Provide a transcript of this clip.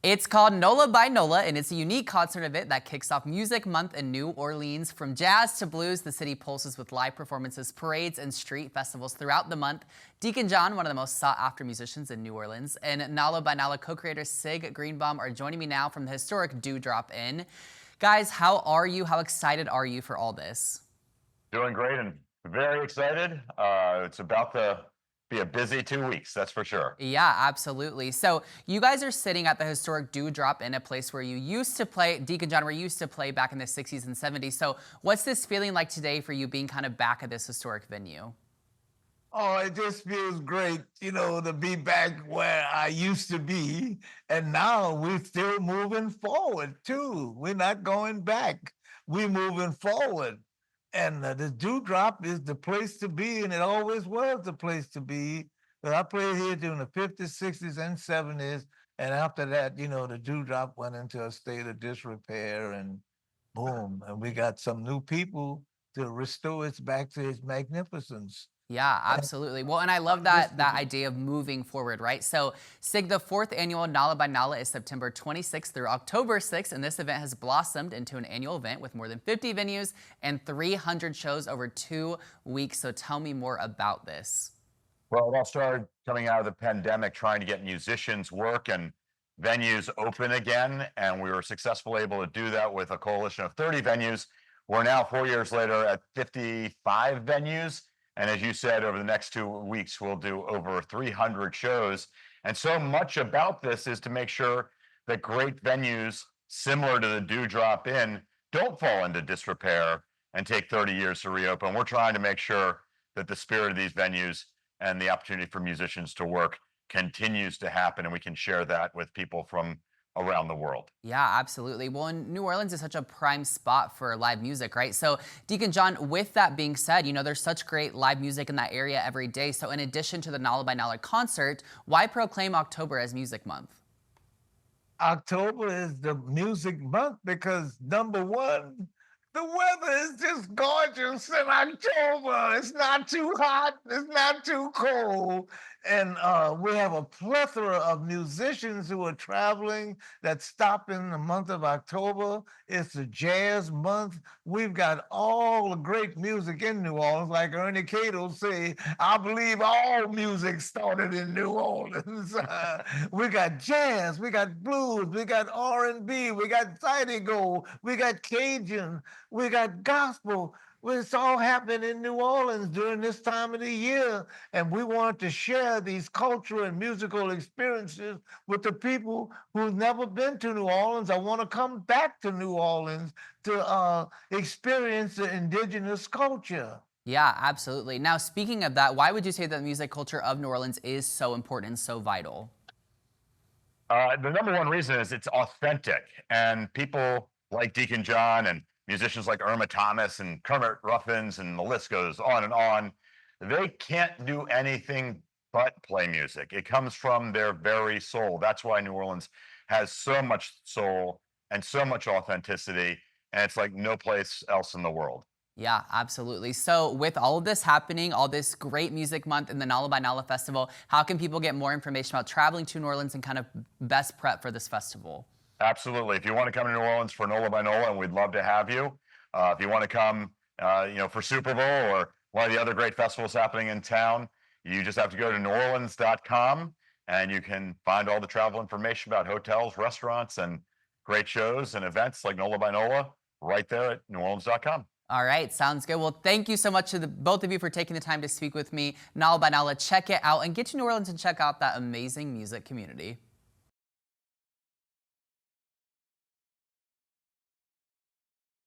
It's called NOLA by NOLA, and it's a unique concert event that kicks off Music Month in New Orleans. From jazz to blues, the city pulses with live performances, parades, and street festivals throughout the month. Deacon John, one of the most sought-after musicians in New Orleans, and NOLA by NOLA co-creator Sig Greenbaum are joining me now from the historic Dewdrop Inn. Guys, how are you? How excited are you for all this? Doing great and very excited. It's about to be a busy 2 weeks, that's for sure. Yeah, absolutely. So you guys are sitting at the historic Dewdrop in a place where you used to play, Deacon John, where you used to play back in the 60s and 70s. So what's this feeling like today for you being kind of back at this historic venue? Oh, it just feels great, to be back where I used to be. And now we're still moving forward too. We're not going back. We're moving forward. And the Dewdrop is the place to be, and it always was the place to be. But I played here during the 50s, 60s, and 70s. And after that, the Dewdrop went into a state of disrepair, and boom, and we got some new people to restore it back to its magnificence. Yeah, absolutely. Well, and I love that idea of moving forward, right? So, SIG, the fourth annual NOLA by NOLA is September 26th through October 6th, and this event has blossomed into an annual event with more than 50 venues and 300 shows over 2 weeks. So tell me more about this. Well, it all started coming out of the pandemic, trying to get musicians work and venues open again. And we were successfully able to do that with a coalition of 30 venues. We're now 4 years later at 55 venues. And as you said, over the next 2 weeks, we'll do over 300 shows. And so much about this is to make sure that great venues similar to the Dewdrop Inn don't fall into disrepair and take 30 years to reopen. We're trying to make sure that the spirit of these venues and the opportunity for musicians to work continues to happen, and we can share that with people from around the world. Yeah, absolutely. Well, and New Orleans is such a prime spot for live music, right? So, Deacon John, with that being said, there's such great live music in that area every day. So, in addition to the NOLA by NOLA concert, why proclaim October as Music Month? October is the music month because number one, the weather is just gorgeous in October. It's not too hot, it's not too cold. And we have a plethora of musicians who are traveling that stop in the month of October. It's a jazz month. We've got all the great music in New Orleans. Like Ernie Cato say, I believe all music started in New Orleans. We got jazz, we got blues, we got R&B, we got Zydeco, we got Cajun, we got gospel. Well, it's all happening in New Orleans during this time of the year. And we want to share these cultural and musical experiences with the people who've never been to New Orleans. I want to come back to New Orleans to experience the indigenous culture. Yeah, absolutely. Now, speaking of that, why would you say that the music culture of New Orleans is so important and so vital? The number one reason is it's authentic, and people like Deacon John and musicians like Irma Thomas and Kermit Ruffins, and the list goes on and on. They can't do anything but play music. It comes from their very soul. That's why New Orleans has so much soul and so much authenticity, and it's like no place else in the world. Yeah, absolutely. So with all of this happening, all this great music month and the NOLA by NOLA festival, how can people get more information about traveling to New Orleans and kind of best prep for this festival? Absolutely. If you want to come to New Orleans for NOLA by NOLA, and we'd love to have you. If you want to come, for Super Bowl or one of the other great festivals happening in town, you just have to go to neworleans.com, and you can find all the travel information about hotels, restaurants, and great shows and events like NOLA by NOLA right there at neworleans.com. All right, sounds good. Well, thank you so much to both of you for taking the time to speak with me. NOLA by NOLA, check it out and get to New Orleans and check out that amazing music community.